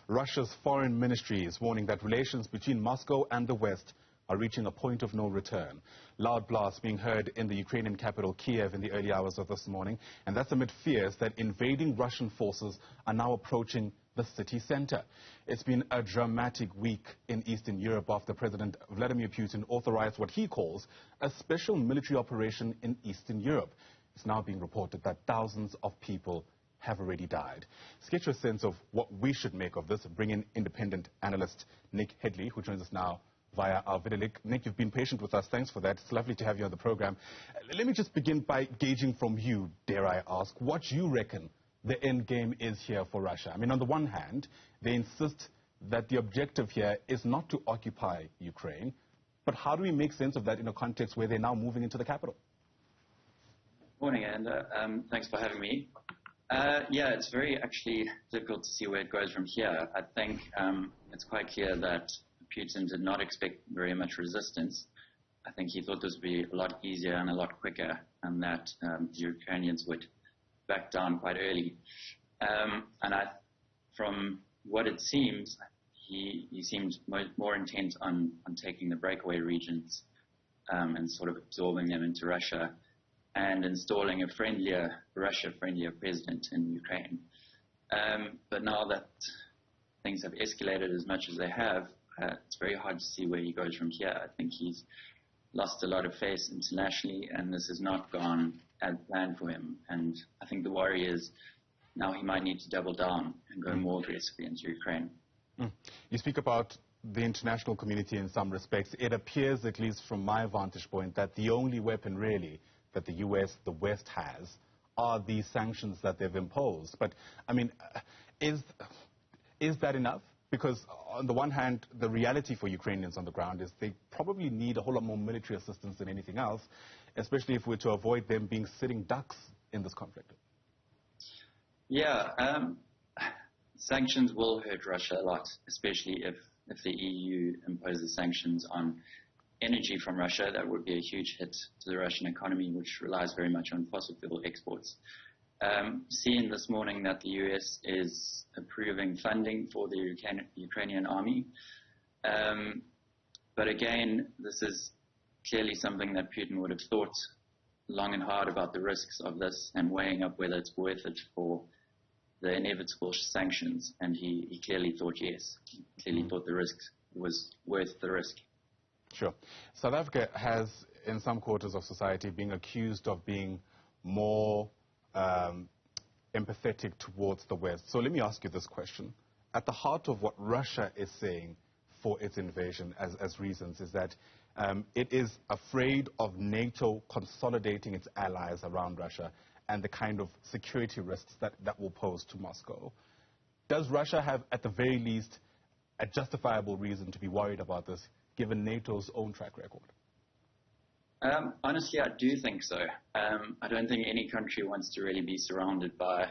Russia's foreign ministry is warning that relations between Moscow and the West are reaching a point of no return. Loud blasts being heard in the Ukrainian capital, Kyiv, in the early hours of this morning, and that's amid fears that invading Russian forces are now approaching the city center. It's been a dramatic week in Eastern Europe after President Vladimir Putin authorized what he calls a special military operation in Eastern Europe. It's now being reported that thousands of people have already died. To get you a sense of what we should make of this, bring in independent analyst Nick Hedley, who joins us now via our video link. Nick, you've been patient with us. Thanks for that. It's lovely to have you on the program. Let me just begin by gauging from you, dare I ask, what you reckon the end game is here for Russia. I mean, on the one hand, they insist that the objective here is not to occupy Ukraine, but how do we make sense of that in a context where they're now moving into the capital? Morning, and thanks for having me. Yeah, it's very actually difficult to see where it goes from here. I think it's quite clear that Putin did not expect very much resistance. I think he thought this would be a lot easier and a lot quicker, and that the Ukrainians would back down quite early. From what it seems, he seemed more intent on taking the breakaway regions and sort of absorbing them into Russia and installing a Russia-friendlier president in Ukraine. But now that things have escalated as much as they have, it's very hard to see where he goes from here. I think he's lost a lot of face internationally, and this has not gone as planned for him. And I think the worry is now he might need to double down and go more aggressively into Ukraine. You speak about the international community in some respects. It appears, at least from my vantage point, that the only weapon really that the US, the West has, are these sanctions that they've imposed. But, I mean, is that enough? Because on the one hand, the reality for Ukrainians on the ground is they probably need a whole lot more military assistance than anything else, especially if we're to avoid them being sitting ducks in this conflict. Yeah, sanctions will hurt Russia a lot, especially if the EU imposes sanctions on energy from Russia. That would be a huge hit to the Russian economy, which relies very much on fossil fuel exports. Seen this morning that the US is approving funding for the Ukrainian army. But again, this is clearly something that Putin would have thought long and hard about the risks of this and weighing up whether it's worth it for the inevitable sanctions. And he clearly thought yes. He clearly thought the risk was worth the risk. Sure. South Africa has, in some quarters of society, been accused of being more empathetic towards the West. So let me ask you this question. At the heart of what Russia is saying for its invasion as reasons is that it is afraid of NATO consolidating its allies around Russia and the kind of security risks that will pose to Moscow. Does Russia have, at the very least, a justifiable reason to be worried about this, given NATO's own track record? Honestly, I do think so. I don't think any country wants to really be surrounded by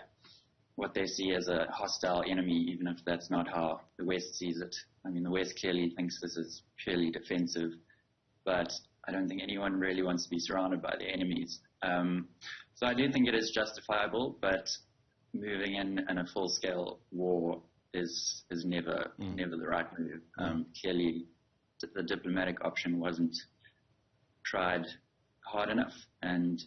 what they see as a hostile enemy, even if that's not how the West sees it. I mean, the West clearly thinks this is purely defensive, but I don't think anyone really wants to be surrounded by their enemies. So I do think it is justifiable, but moving in a full-scale war is never the right move. Clearly, the diplomatic option wasn't tried hard enough, and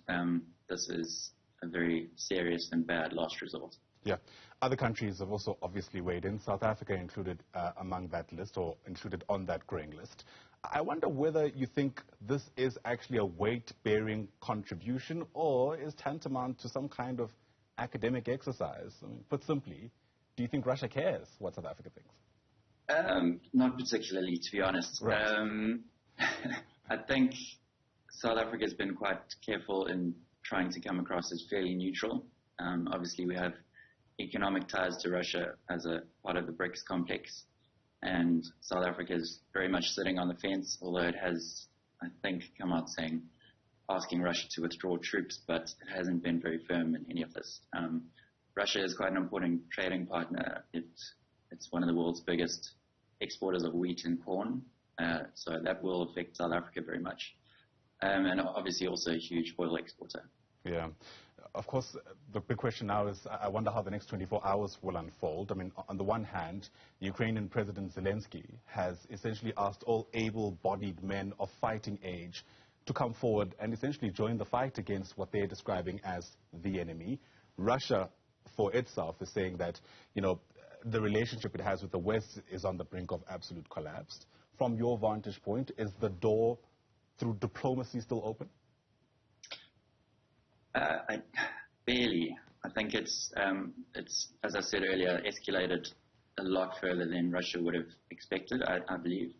this is a very serious and bad last resort. Yeah. Other countries have also obviously weighed in, South Africa included among that list, or included on that greying list. I wonder whether you think this is actually a weight-bearing contribution or is tantamount to some kind of academic exercise. I mean, put simply, do you think Russia cares what South Africa thinks? Not particularly, to be honest. Right. I think South Africa has been quite careful in trying to come across as fairly neutral. Obviously, we have economic ties to Russia as a part of the BRICS complex, and South Africa is very much sitting on the fence, although it has, I think, come out asking Russia to withdraw troops, but it hasn't been very firm in any of this. Russia is quite an important trading partner. It's one of the world's biggest exporters of wheat and corn, so that will affect South Africa very much. And obviously also a huge oil exporter. Yeah. Of course, the big question now is, I wonder how the next 24 hours will unfold. I mean, on the one hand, Ukrainian President Zelensky has essentially asked all able-bodied men of fighting age to come forward and essentially join the fight against what they're describing as the enemy. Russia, for itself, is saying that, you know, the relationship it has with the West is on the brink of absolute collapse. From your vantage point, is the door through diplomacy still open? Barely. I think it's, as I said earlier, escalated a lot further than Russia would have expected, I believe.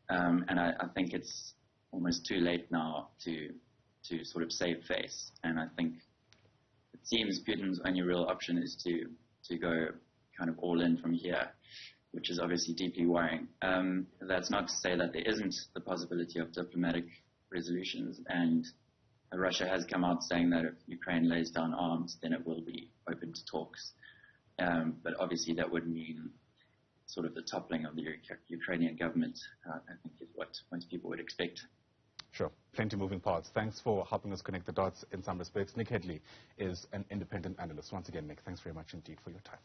And I think it's almost too late now to sort of save face. And I think it seems Putin's only real option is to go kind of all in from here, which is obviously deeply worrying. That's not to say that there isn't the possibility of diplomatic resolutions, and Russia has come out saying that if Ukraine lays down arms, then it will be open to talks. But obviously that would mean sort of the toppling of the Ukrainian government, I think is what most people would expect. Sure. Plenty moving parts. Thanks for helping us connect the dots in some respects. Nick Hedley is an independent analyst. Once again, Nick, thanks very much indeed for your time.